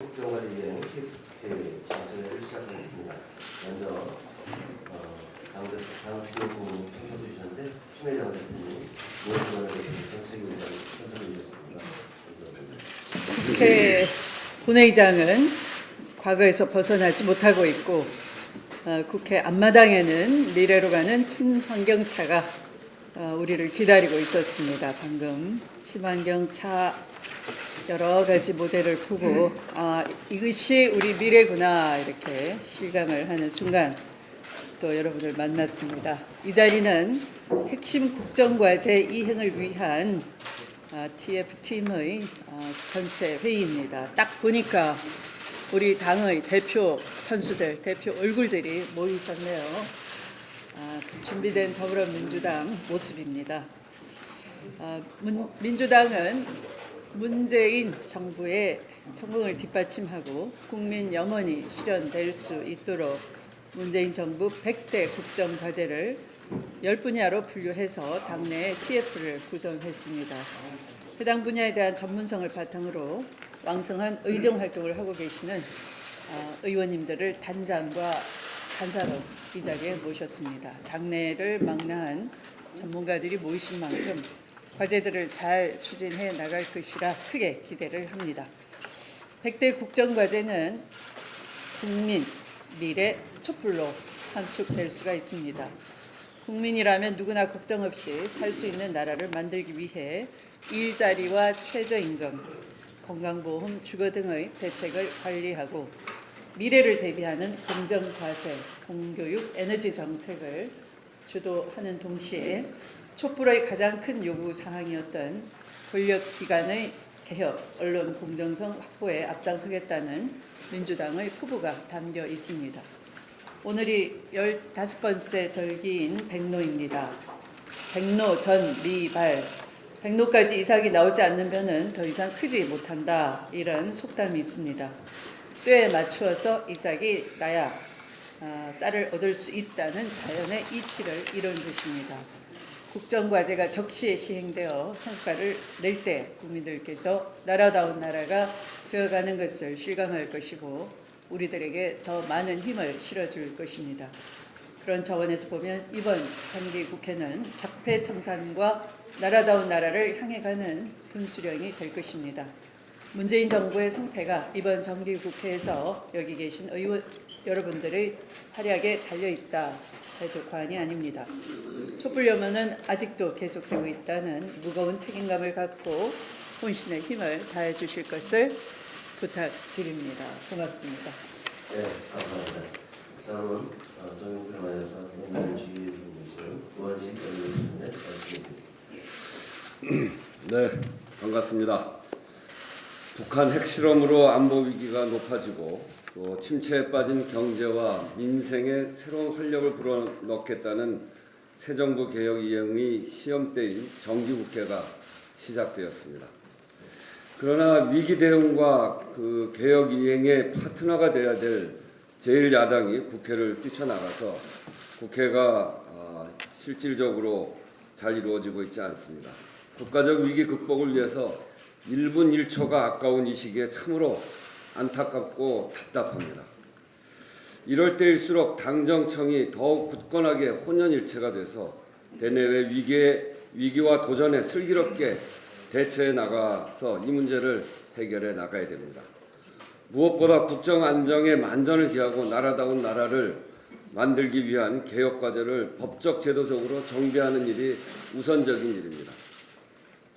국정관리위원회 제 진술을 시작하겠습니다. 먼저 당 필요구 청해 주셨는데 추미애 대표님 무엇보다는 정책위원장 선정해 주셨습니다. 국회 본회의장은 과거에서 벗어나지 못하고 있고 국회 앞마당에는 미래로 가는 친환경차가 우리를 기다리고 있었습니다. 방금 친환경차 여러 가지 모델을 보고 이것이 우리 미래구나 이렇게 실감을 하는 순간 또 여러분을 만났습니다. 이 자리는 핵심 국정과제 이행을 위한 TF팀의 전체 회의입니다. 딱 보니까 우리 당의 대표 선수들, 대표 얼굴들이 모이셨네요. 준비된 더불어민주당 모습입니다. 민주당은 문재인 정부의 성공을 뒷받침하고 국민 염원이 실현될 수 있도록 문재인 정부 100대 국정과제를 10분야로 분류해서 당내 TF를 구성했습니다. 해당 분야에 대한 전문성을 바탕으로 왕성한 의정활동을 하고 계시는 의원님들을 단장과 간사로 이 자리에 모셨습니다. 당내를 망라한 전문가들이 모이신 만큼 과제들을 잘 추진해 나갈 것이라 크게 기대를 합니다. 100대 국정과제는 국민, 미래, 촛불로 함축될 수가 있습니다. 국민이라면 누구나 걱정 없이 살 수 있는 나라를 만들기 위해 일자리와 최저임금, 건강보험, 주거 등의 대책을 관리하고 미래를 대비하는 공정과세, 공교육, 에너지 정책을 주도하는 동시에 촛불의 가장 큰 요구 사항이었던 권력기관의 개혁, 언론 공정성 확보에 앞장서겠다는 민주당의 포부가 담겨 있습니다. 오늘이 15번째 절기인 백로입니다. 백로 전 미발, 백로까지 이삭이 나오지 않는 벼는 더 이상 크지 못한다, 이런 속담이 있습니다. 때에 맞추어서 이삭이 나야 쌀을 얻을 수 있다는 자연의 이치를 이룬 것입니다. 국정과제가 적시에 시행되어 성과를 낼 때 국민들께서 나라다운 나라가 되어가는 것을 실감할 것이고 우리들에게 더 많은 힘을 실어줄 것입니다. 그런 차원에서 보면 이번 정기국회는 적폐청산과 나라다운 나라를 향해 가는 분수령이 될 것입니다. 문재인 정부의 성패가 이번 정기국회에서 여기 계신 의원 여러분들의 활약에 달려있다 해도 과언이 아닙니다. 촛불 염원은 아직도 계속되고 있다는 무거운 책임감을 갖고 혼신의 힘을 다해 주실 것을 부탁드립니다. 고맙습니다. 네, 감사합니다. 다음은 정의를 관해서 연말 주의해 주고 계신 우원식 의원님의 말씀드리겠습니다. 네, 반갑습니다. 북한 핵실험으로 안보 위기가 높아지고 또 침체에 빠진 경제와 민생에 새로운 활력을 불어넣겠다는 새 정부 개혁 이행의 시험대인 정기국회가 시작되었습니다. 그러나 위기 대응과 그 개혁 이행의 파트너가 되어야 될 제1야당이 국회를 뛰쳐나가서 국회가 실질적으로 잘 이루어지고 있지 않습니다. 국가적 위기 극복을 위해서 1분 1초가 아까운 이 시기에 참으로 안타깝고 답답합니다. 이럴 때일수록 당정청이 더욱 굳건하게 혼연일체가 돼서 대내외 위기와 도전에 슬기롭게 대처해 나가서 이 문제를 해결해 나가야 됩니다. 무엇보다 국정 안정에 만전을 기하고 나라다운 나라를 만들기 위한 개혁 과제를 법적 제도적으로 정비하는 일이 우선적인 일입니다.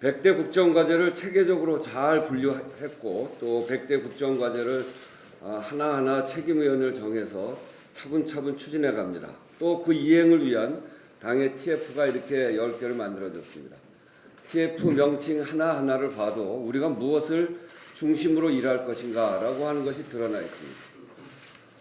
100대 국정과제를 체계적으로 잘 분류했고 또 100대 국정과제를 하나하나 책임의원을 정해서 차분차분 추진해 갑니다. 또 그 이행을 위한 당의 TF가 이렇게 10개를 만들어졌습니다. TF 명칭 하나하나를 봐도 우리가 무엇을 중심으로 일할 것인가 라고 하는 것이 드러나 있습니다.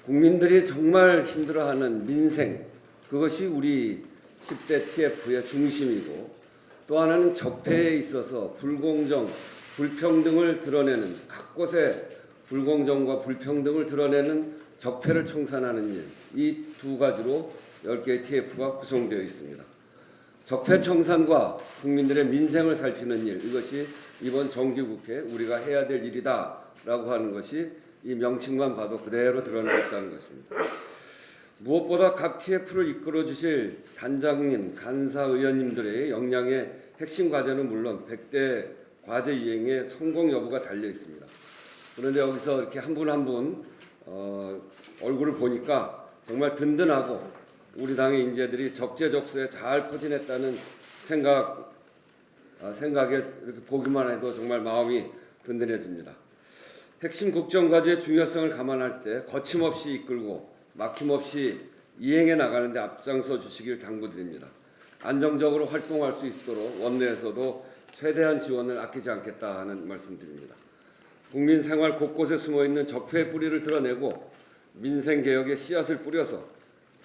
국민들이 정말 힘들어하는 민생, 그것이 우리 10대 TF의 중심이고 또 하나는 적폐에 있어서 불공정, 불평등을 드러내는 각곳에 불공정과 불평등을 드러내는 적폐를 청산하는 일, 이 두 가지로 10개의 TF가 구성되어 있습니다. 적폐 청산과 국민들의 민생을 살피는 일, 이것이 이번 정기국회 우리가 해야 될 일이다라고 하는 것이 이 명칭만 봐도 그대로 드러나겠다는 것입니다. 무엇보다 각 TF를 이끌어 주실 단장님, 간사 의원님들의 역량의 핵심 과제는 물론 100대 과제 이행의 성공 여부가 달려 있습니다. 그런데 여기서 이렇게 한 분 한 분 얼굴을 보니까 정말 든든하고 우리 당의 인재들이 적재적소에 잘 포진했다는 생각에 이렇게 보기만 해도 정말 마음이 든든해집니다. 핵심 국정과제의 중요성을 감안할 때 거침없이 이끌고 막힘없이 이행해 나가는 데 앞장서 주시길 당부드립니다. 안정적으로 활동할 수 있도록 원내에서도 최대한 지원을 아끼지 않겠다 하는 말씀드립니다. 국민 생활 곳곳에 숨어있는 적폐의 뿌리를 드러내고 민생개혁의 씨앗을 뿌려서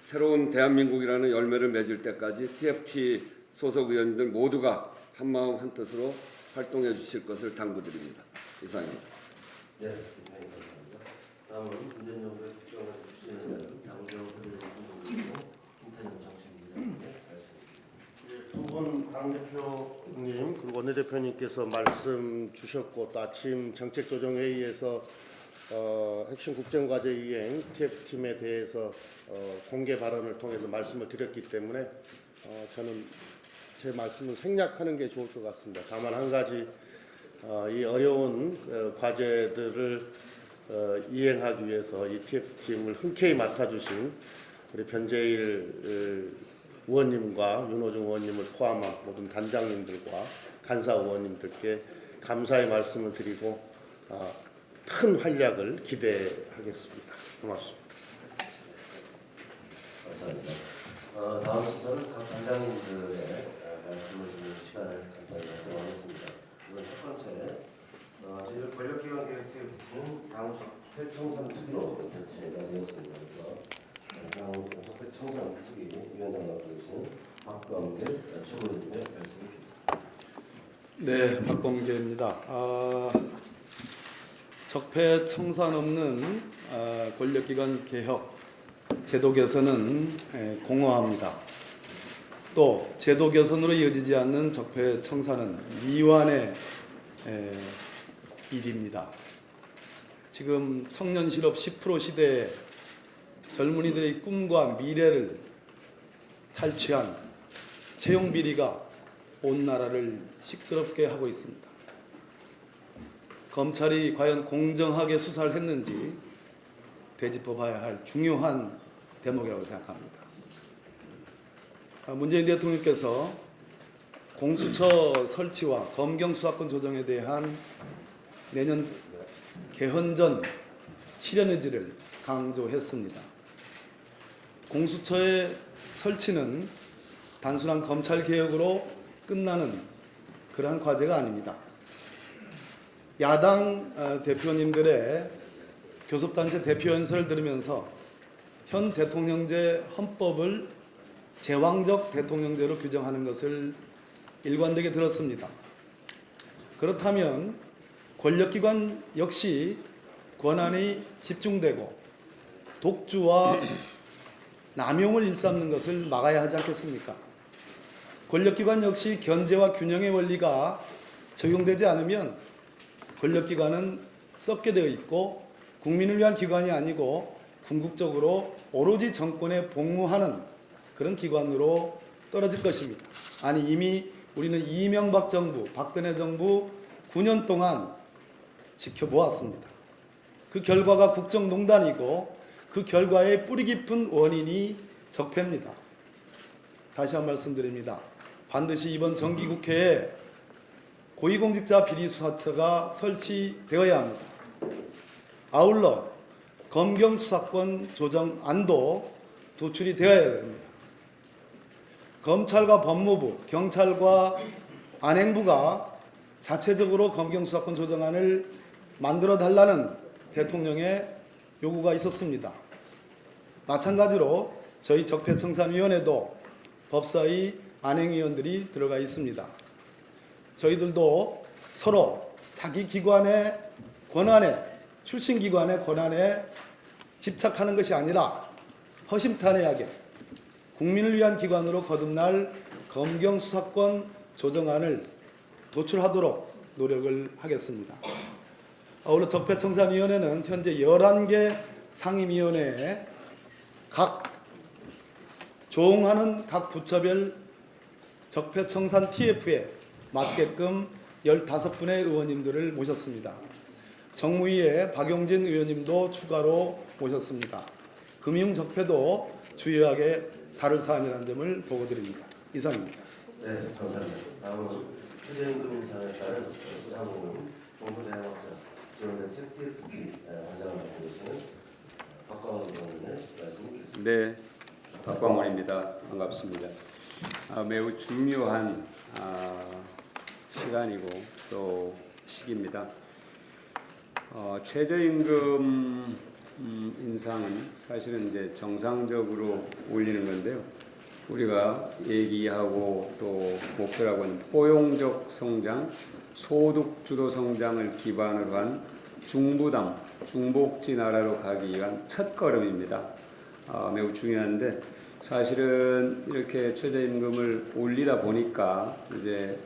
새로운 대한민국이라는 열매를 맺을 때까지 TFT 소속 의원들 모두가 한마음 한뜻으로 활동해 주실 것을 당부드립니다. 이상입니다. 네, 감사합니다. 다음은 문재인 정부의 국정을 추진하는 당정을 공동으로 김태년 정책위원장님의 말씀드리겠습니다. 두 분 당대표님 그리고 원내대표님께서 말씀 주셨고 또 아침 정책조정회의에서 핵심 국정과제 이행 TF팀에 대해서 공개 발언을 통해서 말씀을 드렸기 때문에 저는 제 말씀을 생략하는 게 좋을 것 같습니다. 다만 한 가지 이 어려운 과제들을 이행하기 위해서 이 TF팀을 흔쾌히 맡아주신 우리 변재일 의원님과 윤호중 의원님을 포함한 모든 단장님들과 간사 의원님들께 감사의 말씀을 드리고 큰 활약을 기대하겠습니다. 고맙습니다. 감사합니다. 다음 순서는 각 단장님들의 말씀을 듣는 시간을 간단히 갖도록 하겠습니다. 우선 첫 번째, 저희 권력기관 계획팀은 당 적폐청산 특위로 개최가 되었습니다. 그래서 당 적폐청산 특위 위원장 맡고 계신 박범계 최고위원님의 말씀을 듣겠습니다. 네, 박범계입니다. 적폐청산 없는 권력기관 개혁, 제도 개선은 공허합니다. 또 제도 개선으로 이어지지 않는 적폐청산은 미완의 일입니다. 지금 청년 실업 10% 시대에 젊은이들의 꿈과 미래를 탈취한 채용 비리가 온 나라를 시끄럽게 하고 있습니다. 검찰이 과연 공정하게 수사를 했는지 되짚어봐야 할 중요한 대목이라고 생각합니다. 문재인 대통령께서 공수처 설치와 검경수사권 조정에 대한 내년 개헌 전 실현 의지를 강조했습니다. 공수처의 설치는 단순한 검찰 개혁으로 끝나는 그러한 과제가 아닙니다. 야당 대표님들의 교섭단체 대표 연설을 들으면서 현 대통령제 헌법을 제왕적 대통령제로 규정하는 것을 일관되게 들었습니다. 그렇다면 권력기관 역시 권한이 집중되고 독주와 남용을 일삼는 것을 막아야 하지 않겠습니까? 권력기관 역시 견제와 균형의 원리가 적용되지 않으면 권력기관은 썩게 되어 있고 국민을 위한 기관이 아니고 궁극적으로 오로지 정권에 복무하는 그런 기관으로 떨어질 것입니다. 아니 이미 우리는 이명박 정부, 박근혜 정부 9년 동안 지켜보았습니다. 그 결과가 국정농단이고 그 결과의 뿌리 깊은 원인이 적폐입니다. 다시 한 말씀드립니다. 반드시 이번 정기국회에 고위공직자 비리수사처가 설치되어야 합니다. 아울러 검경수사권 조정안도 도출이 되어야 됩니다. 검찰과 법무부, 경찰과 안행부가 자체적으로 검경수사권 조정안을 만들어 달라는 대통령의 요구가 있었습니다. 마찬가지로 저희 적폐청산위원회도 법사위 안행위원들이 들어가 있습니다. 저희들도 서로 자기 기관의 권한에, 출신 기관의 권한에 집착하는 것이 아니라 허심탄회하게 국민을 위한 기관으로 거듭날 검경수사권 조정안을 도출하도록 노력을 하겠습니다. 아울러 적폐청산위원회는 현재 11개 상임위원회에 각 조응하는 각 부처별 적폐청산 TF에 맞게끔 15분의 의원님들을 모셨습니다. 정무위에 박용진 의원님도 추가로 모셨습니다. 금융적폐도 주요하게 다룰 사안이라는 점을 보고드립니다. 이상입니다. 네, 감사합니다. 다음은 최저임금 인상에 따른 소상공인 공부대학자 지원된 TFT 관장을 맡고 계시는 박광원 의원님의 말씀을 듣겠습니다. 네, 박광원입니다. 반갑습니다. 매우 중요한 시간이고 또 시기입니다. 최저임금 인상은 사실은 이제 정상적으로 올리는 건데요. 우리가 얘기하고 또 목표라고 하는 포용적 성장, 소득주도 성장을 기반으로 한 중부당, 중복지 나라로 가기 위한 첫걸음입니다. 매우 중요한데 사실은 이렇게 최저임금을 올리다 보니까 이제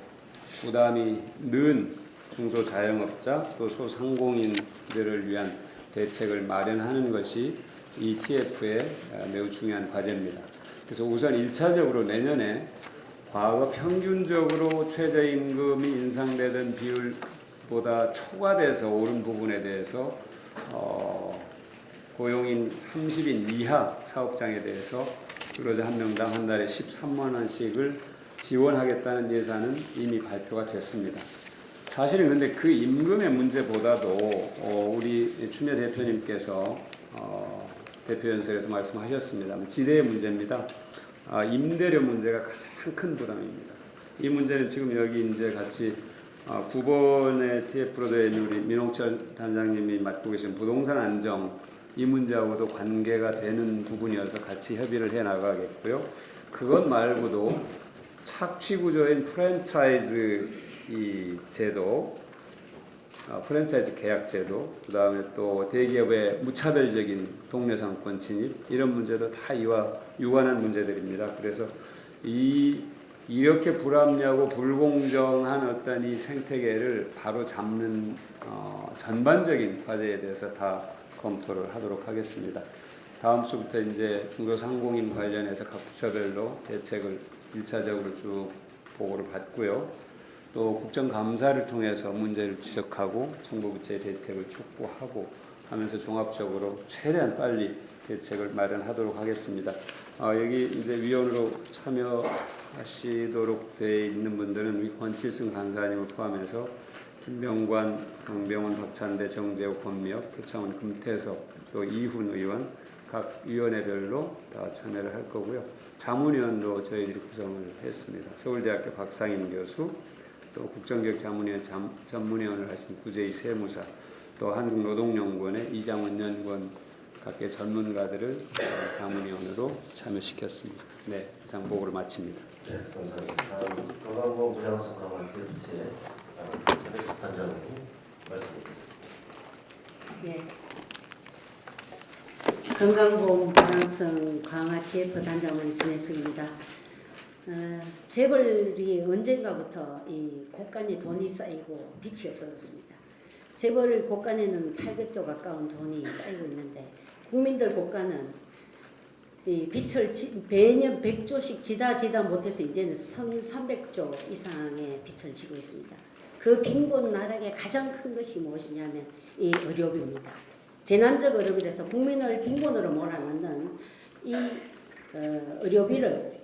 부담이 는 중소자영업자 또 소상공인들을 위한 대책을 마련하는 것이 이 TF의 매우 중요한 과제입니다. 그래서 우선 1차적으로 내년에 과거 평균적으로 최저임금이 인상되던 비율보다 초과돼서 오른 부분에 대해서 고용인 30인 이하 사업장에 대해서 근로자 한 명당 한 달에 13만 원씩을 지원하겠다는 예산은 이미 발표가 됐습니다. 사실은 근데 그 임금의 문제보다도 우리 추미애 대표님께서 대표연설에서 말씀하셨습니다. 지대의 문제입니다. 임대료 문제가 가장 큰 부담입니다. 이 문제는 지금 여기 이제 같이 9번의 TF로 되어 있는 우리 민홍철 단장님이 맡고 계신 부동산 안정 이 문제하고도 관계가 되는 부분이어서 같이 협의를 해 나가겠고요. 그것 말고도 착취 구조인 프랜차이즈 이 제도, 프랜차이즈 계약 제도, 그 다음에 또 대기업의 무차별적인 동네 상권 진입 이런 문제도 다 이와 유관한 문제들입니다. 그래서 이렇게 불합리하고 불공정한 어떤 이 생태계를 바로 잡는 전반적인 과제에 대해서 다 검토를 하도록 하겠습니다. 다음 주부터 이제 중소상공인 관련해서 각 부처별로 대책을 1차적으로 쭉 보고를 받고요. 또 국정감사를 통해서 문제를 지적하고 정부 부처의 대책을 촉구하고 하면서 종합적으로 최대한 빨리 대책을 마련하도록 하겠습니다. 여기 이제 위원으로 참여하시도록 되어 있는 분들은 우리 권칠승 간사님을 포함해서 김병관, 강병원, 박찬대, 정재호, 권미혁, 표창원, 금태섭, 또 이훈 의원 각 위원회별로 다 참여를 할 거고요. 자문위원도 저희들이 구성을 했습니다. 서울대학교 박상인 교수, 또 국정교육 자문위원 전문위원을 하신 구재희 세무사, 또 한국노동연구원의 이장원 연구원 각계 전문가들을 자문위원으로 참여시켰습니다. 네, 이상 보고를 마칩니다. 네, 감사합니다. 다음 건강보험 부장성 강화 TFT의 전혜숙 단장님 말씀 드리겠습니다. 네. 건강보험 보장성 강화 TF 단장은 전혜숙입니다. 재벌이 언젠가부터 이 곳간에 돈이 쌓이고 빛이 없어졌습니다. 재벌 곳간에는 800조 가까운 돈이 쌓이고 있는데 국민들 곳간은 이 빛을 매년 100조씩 지다 못해서 이제는 1300조 이상의 빛을 지고 있습니다. 그 빈곤 나락의 가장 큰 것이 무엇이냐면 이 의료비입니다. 재난적 의료비에서 국민을 빈곤으로 몰아넣는 이 의료비를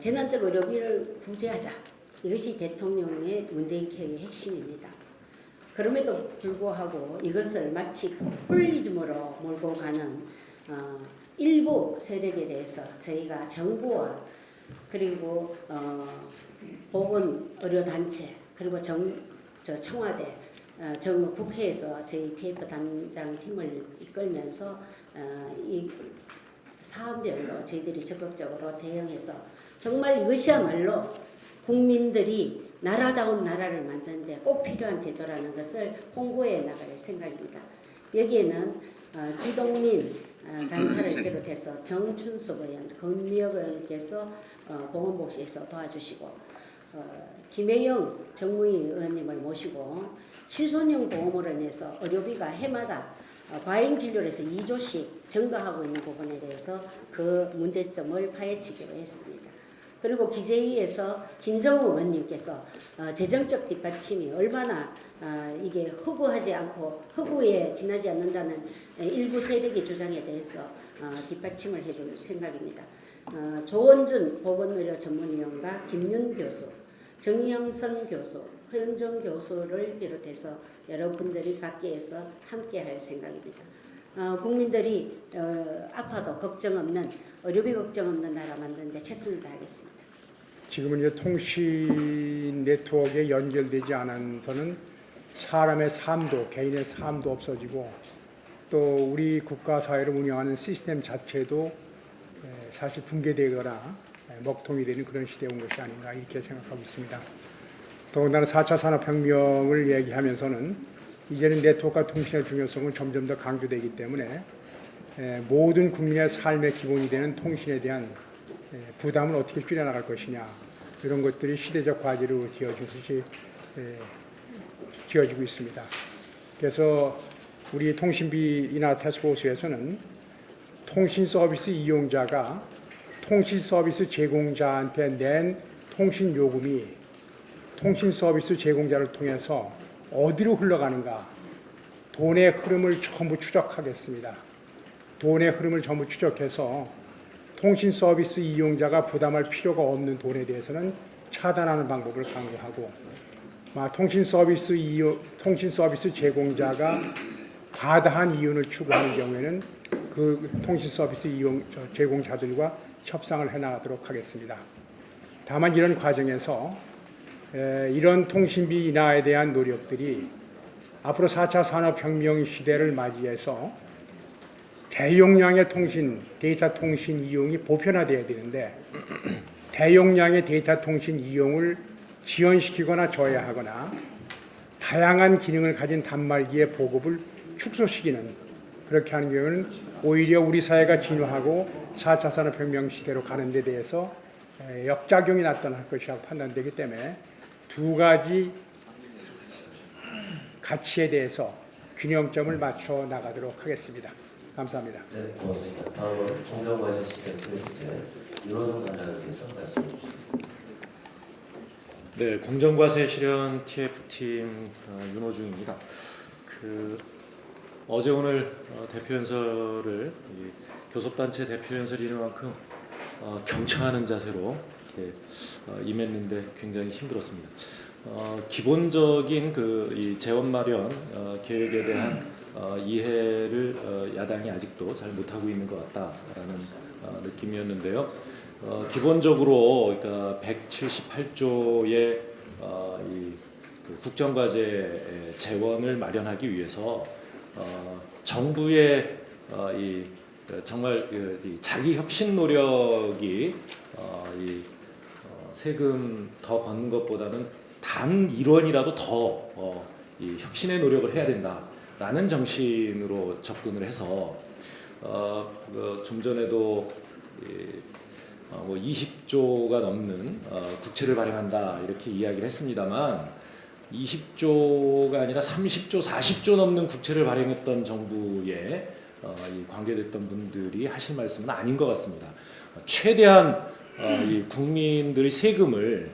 재난적 의료비를 구제하자. 이것이 대통령의 문재인 케어의 핵심입니다. 그럼에도 불구하고 이것을 마치 포퓰리즘으로 몰고 가는 일부 세력에 대해서 저희가 정부와 그리고 보건의료단체 그리고 청와대 국회에서 저희 TF 단장팀을 이끌면서 이 사안별로 저희들이 적극적으로 대응해서 정말 이것이야말로 국민들이 나라다운 나라를 만드는데 꼭 필요한 제도라는 것을 홍보해 나갈 생각입니다. 여기에는 기동민 간사를 비롯해서 정춘숙 의원, 권미혁 의원께서 보건복지에서 도와주시고 김혜영 정무위 의원님을 모시고 실손형 보험으로 인해서 의료비가 해마다 과잉 진료를 해서 2조씩 증가하고 있는 부분에 대해서 그 문제점을 파헤치기로 했습니다. 그리고 기재위에서 김정우 의원님께서 재정적 뒷받침이 얼마나 이게 허구하지 않고 허구에 지나지 않는다는 일부 세력의 주장에 대해서 뒷받침을 해줄 생각입니다. 조원준 보건의료 전문위원과 김윤 교수, 정영선 교수, 허윤정 교수를 비롯해서 여러분들이 각계에서 함께할 생각입니다. 국민들이 아파도 걱정 없는 의료비 걱정 없는 나라 만드는데 최선을 다하겠습니다. 지금은 이제 통신 네트워크에 연결되지 않아서는 사람의 삶도 개인의 삶도 없어지고 또 우리 국가 사회를 운영하는 시스템 자체도 사실 붕괴되거나 먹통이 되는 그런 시대에 온 것이 아닌가 이렇게 생각하고 있습니다. 더군다나 4차 산업혁명을 얘기하면서는 이제는 네트워크와 통신의 중요성은 점점 더 강조되기 때문에 모든 국민의 삶의 기본이 되는 통신에 대한 부담을 어떻게 줄여나갈 것이냐 이런 것들이 시대적 과제로 지어지고 있습니다. 그래서 우리 통신비 인하 태스크포스에서는 통신 서비스 이용자가 통신 서비스 제공자한테 낸 통신 요금이 통신 서비스 제공자를 통해서 어디로 흘러가는가 돈의 흐름을 전부 추적하겠습니다. 돈의 흐름을 전부 추적해서 통신 서비스 이용자가 부담할 필요가 없는 돈에 대해서는 차단하는 방법을 강구하고 통신 서비스 제공자가 과다한 이윤을 추구하는 경우에는 그 통신 서비스 제공자들과 협상을 해나가도록 하겠습니다. 다만 이런 과정에서 이런 통신비 인하에 대한 노력들이 앞으로 4차 산업혁명 시대를 맞이해서 대용량의 데이터 통신 이용이 보편화되어야 되는데 대용량의 데이터 통신 이용을 지연시키거나 저해하거나 다양한 기능을 가진 단말기의 보급을 축소시키는 그렇게 하는 경우는 오히려 우리 사회가 진화하고 4차 산업혁명 시대로 가는 데 대해서 역작용이 나타날 것이라고 판단되기 때문에 두 가지 가치에 대해서 균형점을 맞춰 나가도록 하겠습니다. 감사합니다. 네, 고맙습니다. 다음은 공정과제 시대 윤호중 관장님께서 말씀해 주시겠습니다. 네, 공정과세 실현 TF팀 윤호중입니다. 어제 오늘 대표연설을 교섭단체 대표연설이 있는 만큼 경청하는 자세로 임했는데 굉장히 힘들었습니다. 기본적인 이 재원 마련 계획에 대한 이해를 야당이 아직도 잘 못하고 있는 것 같다라는 느낌이었는데요. 기본적으로 그러니까 178조의 국정과제 재원을 마련하기 위해서 정부의 정말 자기 혁신 노력이 세금 더 걷는 것보다는 단 1원이라도 더 혁신의 노력을 해야 된다라는 정신으로 접근을 해서 좀 전에도 20조가 넘는 국채를 발행한다 이렇게 이야기를 했습니다만 20조가 아니라 30조, 40조 넘는 국채를 발행했던 정부에 관계됐던 분들이 하실 말씀은 아닌 것 같습니다. 최대한 이 국민들의 세금을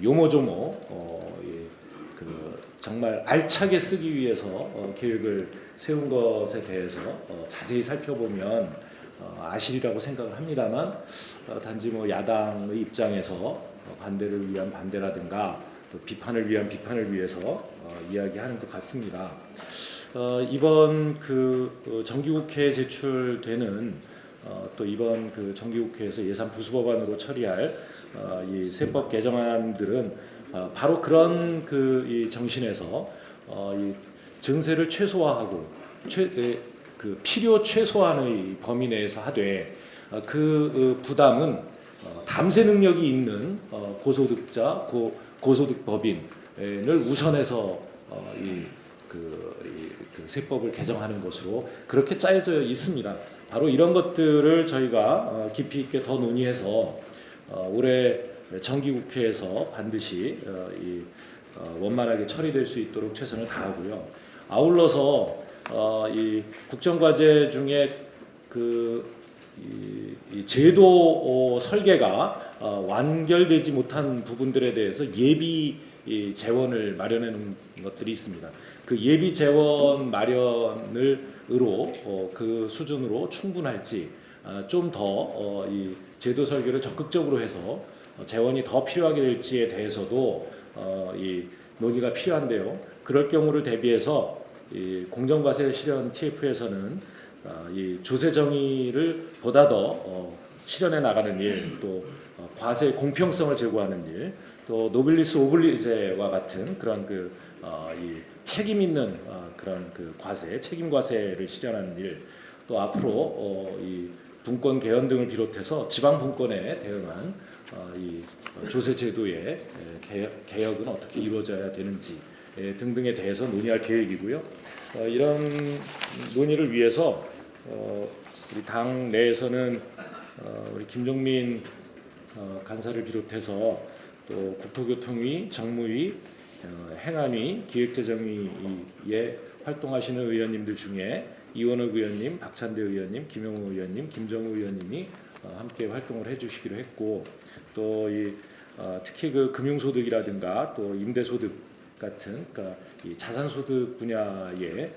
요모조모 정말 알차게 쓰기 위해서 계획을 세운 것에 대해서 자세히 살펴보면 아시리라고 생각을 합니다만 단지 야당의 입장에서 반대를 위한 반대라든가 또 비판을 위한 비판을 위해서 이야기하는 것 같습니다. 이번 정기국회에 제출되는 또 이번 정기국회에서 예산 부수법안으로 처리할 이 세법 개정안들은 바로 그런 이 정신에서 이 증세를 최소화하고 필요 최소한의 범위 내에서 하되 부담은 담세 능력이 있는 고소득자, 고소득 법인을 우선해서 세법을 개정하는 것으로 그렇게 짜여져 있습니다. 바로 이런 것들을 저희가 깊이 있게 더 논의해서 올해 정기국회에서 반드시 원만하게 처리될 수 있도록 최선을 다하고요. 아울러서 이 국정과제 중에 이 제도 설계가 완결되지 못한 부분들에 대해서 예비 재원을 마련하는 것들이 있습니다. 그 예비 재원 마련으로 그 수준으로 충분할지 좀 더 이 제도 설계를 적극적으로 해서 재원이 더 필요하게 될지에 대해서도 이 논의가 필요한데요. 그럴 경우를 대비해서 이 공정과세 실현 TF에서는 이 조세 정의를 보다 더 실현해 나가는 일, 또 과세 공평성을 제고하는 일, 또 노빌리스 오블리제와 같은 그런 이 책임 있는 그런 과세, 책임 과세를 실현하는 일, 또 앞으로 이 분권 개헌 등을 비롯해서 지방 분권에 대응한 이 조세 제도의 개혁은 어떻게 이루어져야 되는지 등등에 대해서 논의할 계획이고요. 이런 논의를 위해서 우리 당 내에서는 우리 김종민 간사를 비롯해서 또 국토교통위, 정무위, 행안위, 기획재정위에 활동하시는 의원님들 중에 이원욱 의원님, 박찬대 의원님, 김영우 의원님, 김정우 의원님이 함께 활동을 해주시기로 했고, 또 특히 금융소득이라든가 또 임대소득 같은 이 자산소득 분야의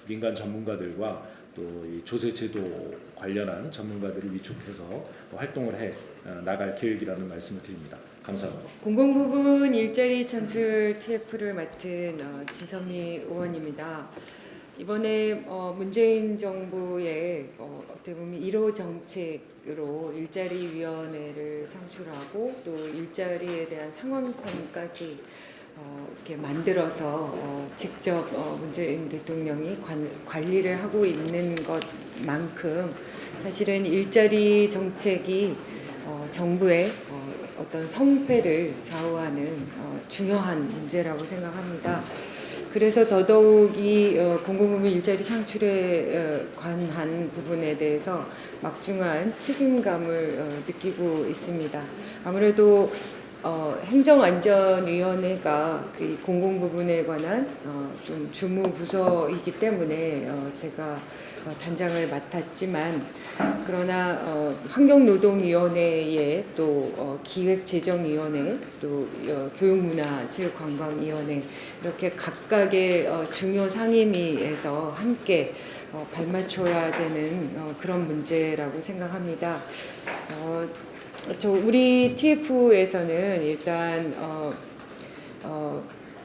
민간 전문가들과 또 이 조세제도 관련한 전문가들을 위촉해서 활동을 해 나갈 계획이라는 말씀을 드립니다. 감사합니다. 공공부문 일자리 창출 TF를 맡은 진선미 의원입니다. 이번에 문재인 정부의 어떻게 보면 1호 정책으로 일자리위원회를 창출하고 또 일자리에 대한 상황편까지 이렇게 만들어서 직접 문재인 대통령이 관리를 하고 있는 것만큼 사실은 일자리 정책이 정부의 어떤 성패를 좌우하는 중요한 문제라고 생각합니다. 그래서 더더욱 이 공공부문 일자리 창출에 관한 부분에 대해서 막중한 책임감을 느끼고 있습니다. 아무래도 행정안전위원회가 그 공공부문에 관한 좀 주무부서이기 때문에 제가 단장을 맡았지만, 그러나 환경노동위원회에 또 기획재정위원회, 또 교육문화체육관광위원회 이렇게 각각의 중요 상임위에서 함께 발맞춰야 되는 그런 문제라고 생각합니다. 우리 TF에서는 일단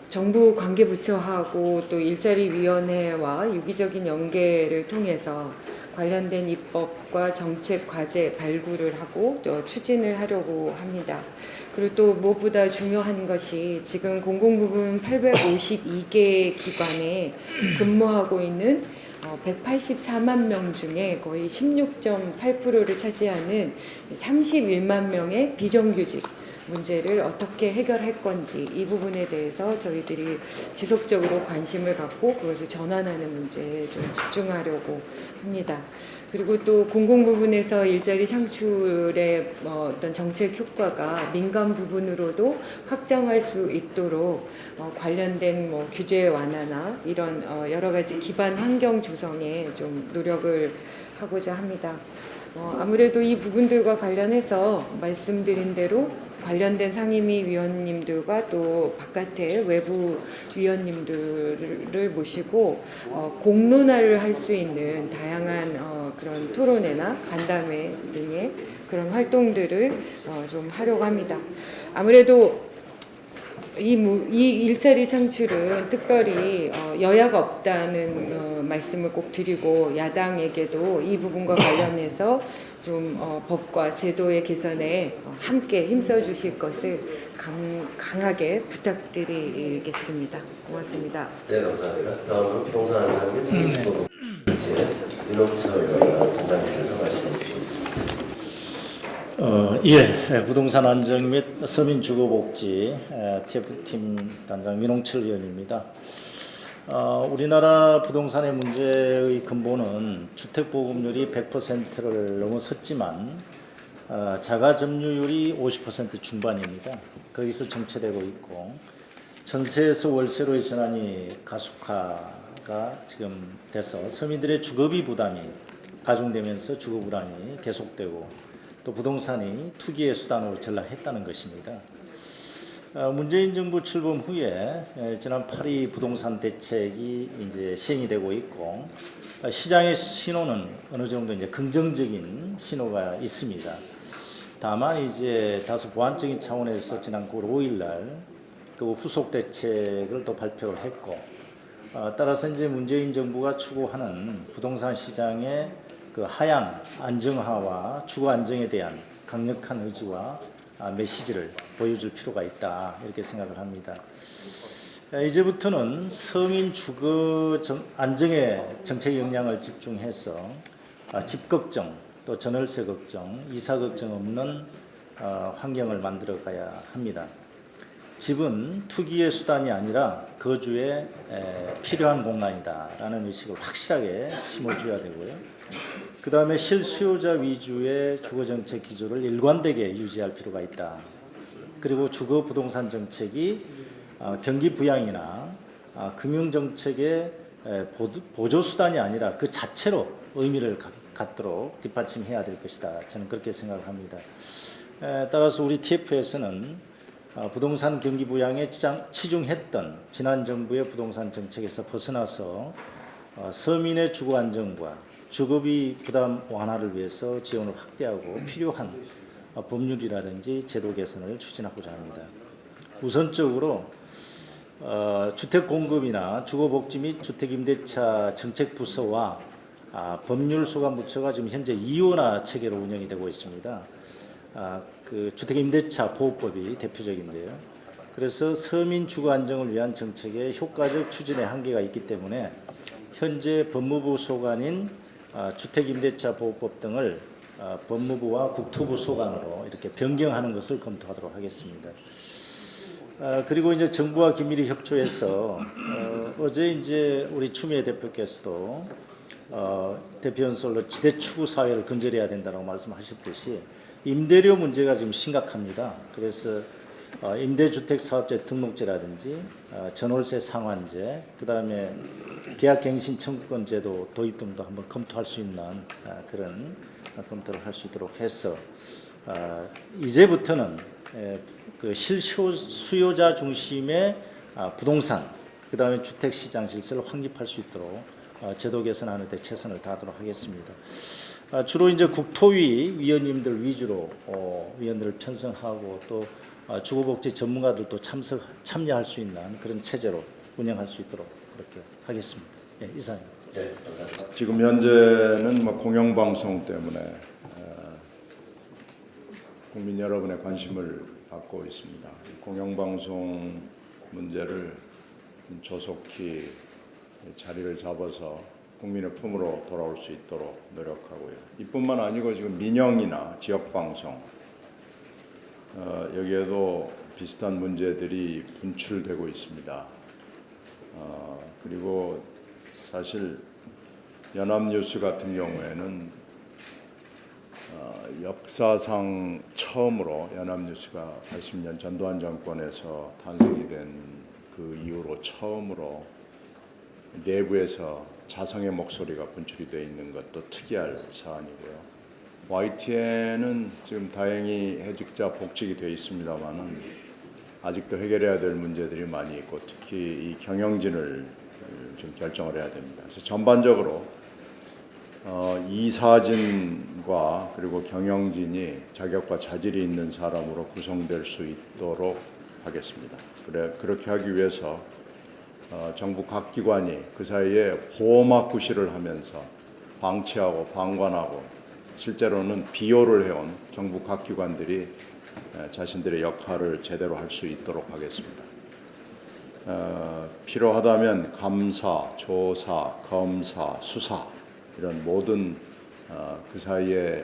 정부 관계부처하고 또 일자리위원회와 유기적인 연계를 통해서 관련된 입법과 정책 과제 발굴을 하고 또 추진을 하려고 합니다. 그리고 또 무엇보다 중요한 것이 지금 공공부문 852개 기관에 근무하고 있는 184만 명 중에 거의 16.8%를 차지하는 31만 명의 비정규직 문제를 어떻게 해결할 건지, 이 부분에 대해서 저희들이 지속적으로 관심을 갖고 그것을 전환하는 문제에 좀 집중하려고 합니다. 그리고 또 공공부문에서 일자리 창출의 어떤 정책 효과가 민간 부분으로도 확장할 수 있도록 관련된 규제 완화나 이런 여러 가지 기반 환경 조성에 좀 노력을 하고자 합니다. 아무래도 이 부분들과 관련해서 말씀드린 대로 관련된 상임위 위원님들과 또 바깥의 외부 위원님들을 모시고 공론화를 할 수 있는 다양한 그런 토론회나 간담회 등의 그런 활동들을 좀 하려고 합니다. 아무래도 이 일자리 창출은 특별히 여야가 없다는 말씀을 꼭 드리고, 야당에게도 이 부분과 관련해서 좀 법과 제도의 개선에 함께 힘써 주실 것을 강하게 부탁드리겠습니다. 고맙습니다. 네, 감사합니다. 다음으로 부동산 안장님 민홍철 단장님께서 말씀해 주시겠습니다. 부동산 안정 및 서민주거복지 TF팀 단장 민홍철 의원입니다. 우리나라 부동산의 문제의 근본은 주택보급률이 100%를 넘어섰지만 자가 점유율이 50% 중반입니다. 거기서 정체되고 있고 전세에서 월세로의 전환이 가속화가 지금 돼서 서민들의 주거비 부담이 가중되면서 주거 불안이 계속되고 또 부동산이 투기의 수단으로 전락했다는 것입니다. 문재인 정부 출범 후에 지난 8.2 부동산 대책이 이제 시행이 되고 있고 시장의 신호는 어느 정도 이제 긍정적인 신호가 있습니다. 다만 이제 다소 보완적인 차원에서 지난 9월 5일 날 그 후속 대책을 또 발표를 했고 따라서 이제 문재인 정부가 추구하는 부동산 시장의 그 하향 안정화와 주거 안정에 대한 강력한 의지와 메시지를 보여줄 필요가 있다 이렇게 생각을 합니다. 이제부터는 서민 주거 안정에 정책 역량을 집중해서 집 걱정 또 전월세 걱정 이사 걱정 없는 환경을 만들어 가야 합니다. 집은 투기의 수단이 아니라 거주에 필요한 공간이다라는 의식을 확실하게 심어줘야 되고요. 그 다음에 실수요자 위주의 주거정책 기조를 일관되게 유지할 필요가 있다. 그리고 주거 부동산 정책이 경기 부양이나 금융정책의 보조수단이 아니라 그 자체로 의미를 갖도록 뒷받침해야 될 것이다. 저는 그렇게 생각을 합니다. 따라서 우리 TF에서는 부동산 경기 부양에 치중했던 지난 정부의 부동산 정책에서 벗어나서 서민의 주거 안정과 주거비 부담 완화를 위해서 지원을 확대하고 필요한 법률이라든지 제도 개선을 추진하고자 합니다. 우선적으로 주택 공급이나 주거복지 및 주택임대차 정책부서와 법률소관부처가 지금 현재 2호나 체계로 운영이 되고 있습니다. 그 주택임대차 보호법이 대표적인데요. 그래서 서민 주거 안정을 위한 정책의 효과적 추진에 한계가 있기 때문에 현재 법무부 소관인 주택임대차 보호법 등을 법무부와 국토부 소관으로 이렇게 변경하는 것을 검토하도록 하겠습니다. 그리고 이제 정부와 긴밀히 협조해서 어제 이제 우리 추미애 대표께서도 대표연설로 지대 추구 사회를 건설해야 된다고 말씀하셨듯이 임대료 문제가 지금 심각합니다. 그래서 임대주택사업자 등록제라든지 전월세 상환제, 그 다음에 계약갱신 청구권 제도 도입 등도 한번 검토할 수 있는 그런 검토를 할 수 있도록 해서 이제부터는 그 실수요자 중심의 부동산, 그 다음에 주택시장 질서를 확립할 수 있도록 제도 개선하는 데 최선을 다하도록 하겠습니다. 주로 이제 국토위 위원님들 위주로 위원들을 편성하고 또 주거복지 전문가들도 참여할 수 있는 그런 체제로 운영할 수 있도록 그렇게 하겠습니다. 예, 이상입니다. 네, 감사합니다. 지금 현재는 뭐 공영방송 때문에 국민 여러분의 관심을 받고 있습니다. 공영방송 문제를 좀 조속히 자리를 잡아서 국민의 품으로 돌아올 수 있도록 노력하고요. 이뿐만 아니고 지금 민영이나 지역방송 여기에도 비슷한 문제들이 분출되고 있습니다. 그리고 사실 연합뉴스 같은 경우에는 역사상 처음으로 연합뉴스가 80년 전두환 정권에서 탄생이 된 그 이후로 처음으로 내부에서 자성의 목소리가 분출이 되어 있는 것도 특이할 사안이고요. YTN은 지금 다행히 해직자 복직이 되어 있습니다만은 아직도 해결해야 될 문제들이 많이 있고 특히 이 경영진을 좀 결정을 해야 됩니다. 그래서 전반적으로 이사진과 그리고 경영진이 자격과 자질이 있는 사람으로 구성될 수 있도록 하겠습니다. 그렇게 하기 위해서 정부 각 기관이 그 사이에 보호막 구실을 하면서 방치하고 방관하고 실제로는 비호를 해온 정부 각 기관들이 자신들의 역할을 제대로 할 수 있도록 하겠습니다. 필요하다면 감사, 조사, 검사, 수사 이런 모든 그 사이에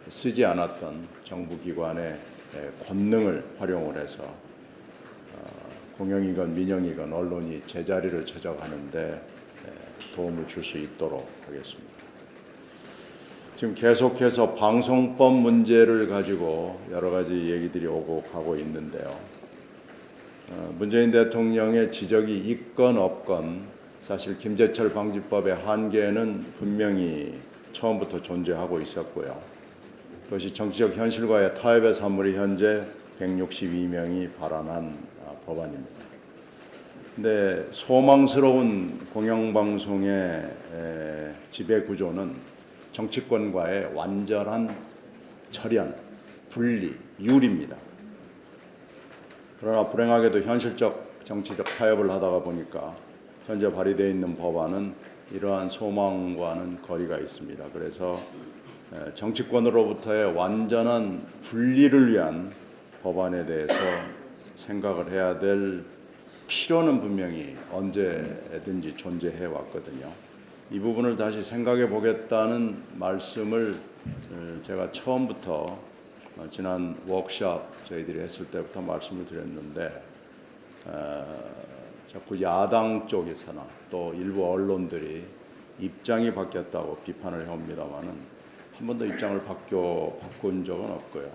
쓰지 않았던 정부기관의 권능을 활용을 해서 공영이건 민영이건 언론이 제자리를 찾아가는데 도움을 줄 수 있도록 하겠습니다. 지금 계속해서 방송법 문제를 가지고 여러 가지 얘기들이 오고 가고 있는데요. 문재인 대통령의 지적이 있건 없건 사실 김재철 방지법의 한계는 분명히 처음부터 존재하고 있었고요. 그것이 정치적 현실과의 타협의 산물이 현재 162명이 발언한 법안입니다. 근데 소망스러운 공영방송의 지배구조는 정치권과의 완전한 절연, 분리, 유리입니다. 그러나 불행하게도 현실적 정치적 타협을 하다가 보니까 현재 발의되어 있는 법안은 이러한 소망과는 거리가 있습니다. 그래서 정치권으로부터의 완전한 분리를 위한 법안에 대해서 생각을 해야 될 필요는 분명히 언제든지 존재해 왔거든요. 이 부분을 다시 생각해 보겠다는 말씀을 제가 처음부터 지난 워크숍 저희들이 했을 때부터 말씀을 드렸는데 자꾸 야당 쪽에서나 또 일부 언론들이 입장이 바뀌었다고 비판을 해옵니다마는 한 번도 입장을 바꾼 적은 없고요.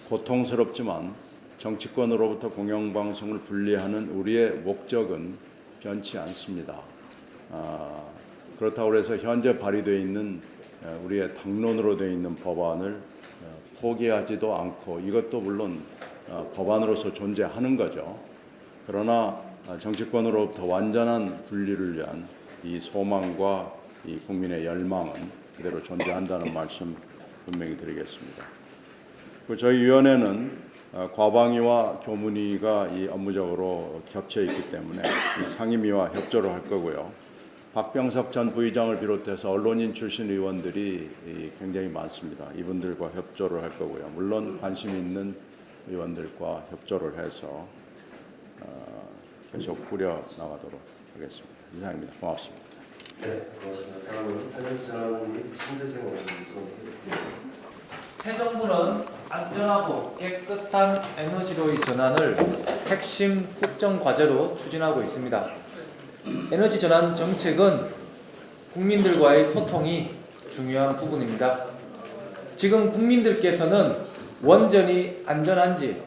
고통스럽지만 정치권으로부터 공영방송을 분리하는 우리의 목적은 변치 않습니다. 그렇다고 해서 현재 발의되어 있는 우리의 당론으로 되어 있는 법안을 포기하지도 않고 이것도 물론 법안으로서 존재하는 거죠. 그러나 정치권으로부터 완전한 분리를 위한 이 소망과 이 국민의 열망은 그대로 존재한다는 말씀 분명히 드리겠습니다. 저희 위원회는 과방위와 교문위가 이 업무적으로 겹쳐 있기 때문에 이 상임위와 협조를 할 거고요. 박병석 전 부의장을 비롯해서 언론인 출신 의원들이 굉장히 많습니다. 이분들과 협조를 할 거고요. 물론 관심 있는 의원들과 협조를 해서 계속 꾸려 나가도록 하겠습니다. 이상입니다. 고맙습니다. 네, 고맙습니다. 다음은 한현수 및 신재생 의원님 새 정부는 안전하고 깨끗한 에너지로의 전환을 핵심 국정 과제로 추진하고 있습니다. 에너지 전환 정책은 국민들과의 소통이 중요한 부분입니다. 지금 국민들께서는 원전이 안전한지,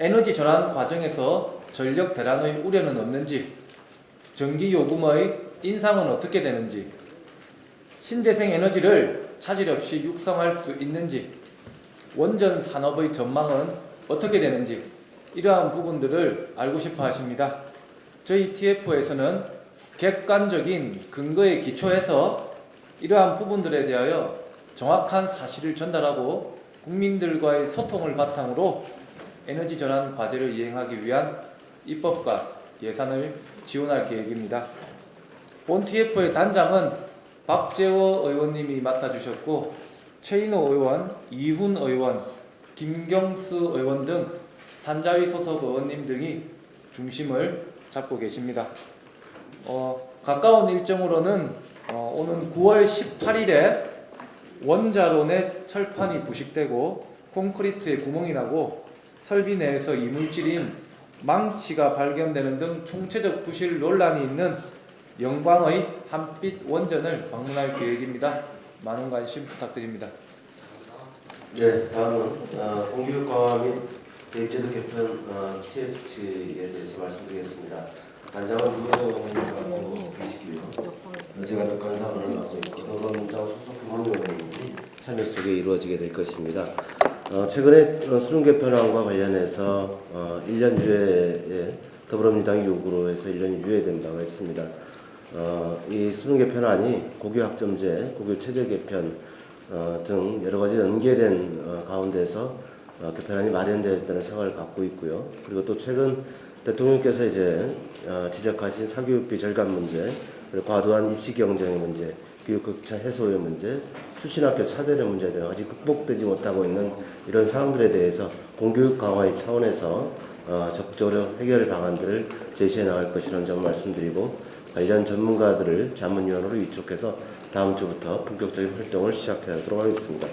에너지 전환 과정에서 전력 대란의 우려는 없는지, 전기 요금의 인상은 어떻게 되는지, 신재생 에너지를 차질 없이 육성할 수 있는지, 원전 산업의 전망은 어떻게 되는지 이러한 부분들을 알고 싶어 하십니다. 저희 TF에서는 객관적인 근거에 기초해서 이러한 부분들에 대하여 정확한 사실을 전달하고 국민들과의 소통을 바탕으로 에너지 전환 과제를 이행하기 위한 입법과 예산을 지원할 계획입니다. 본 TF의 단장은 박재호 의원님이 맡아주셨고 최인호 의원, 이훈 의원, 김경수 의원 등 산자위 소속 의원님 등이 중심을 잡고 계십니다. 가까운 일정으로는 오는 9월 18일에 원자로 내 철판이 부식되고 콘크리트에 구멍이 나고 설비 내에서 이물질인 망치가 발견되는 등 총체적 부실 논란이 있는 영광의 한빛 원전을 방문할 계획입니다. 많은 관심 부탁드립니다. 네, 다음은 공교육 강화 및 대입제도 개편 TF에 대해서 말씀드리겠습니다. 단장은 유호정 의원님하고 계시고요. 제가 독한 사안을 맡고 있고 더불어민주당 소속 김원효 의원님이 참여 속에 이루어지게 될 것입니다. 최근에 수능 개편안과 관련해서 1년 유예에 더불어민주당이 요구로 해서 1년이 유예된다고 했습니다. 이 수능 개편안이 고교 학점제, 고교 체제 개편 등 여러 가지 연계된 가운데서 개편안이 마련되었다는 생각을 갖고 있고요. 그리고 또 최근 대통령께서 이제 지적하신 사교육비 절감 문제, 그리고 과도한 입시 경쟁의 문제, 교육 격차 해소의 문제, 수신학교 차별의 문제 등 아직 극복되지 못하고 있는 이런 상황들에 대해서 공교육 강화의 차원에서 적극적으로 해결 방안들을 제시해 나갈 것이라는 점을 말씀드리고 관련 전문가들을 자문위원으로 위촉해서 다음 주부터 본격적인 활동을 시작하도록 하겠습니다.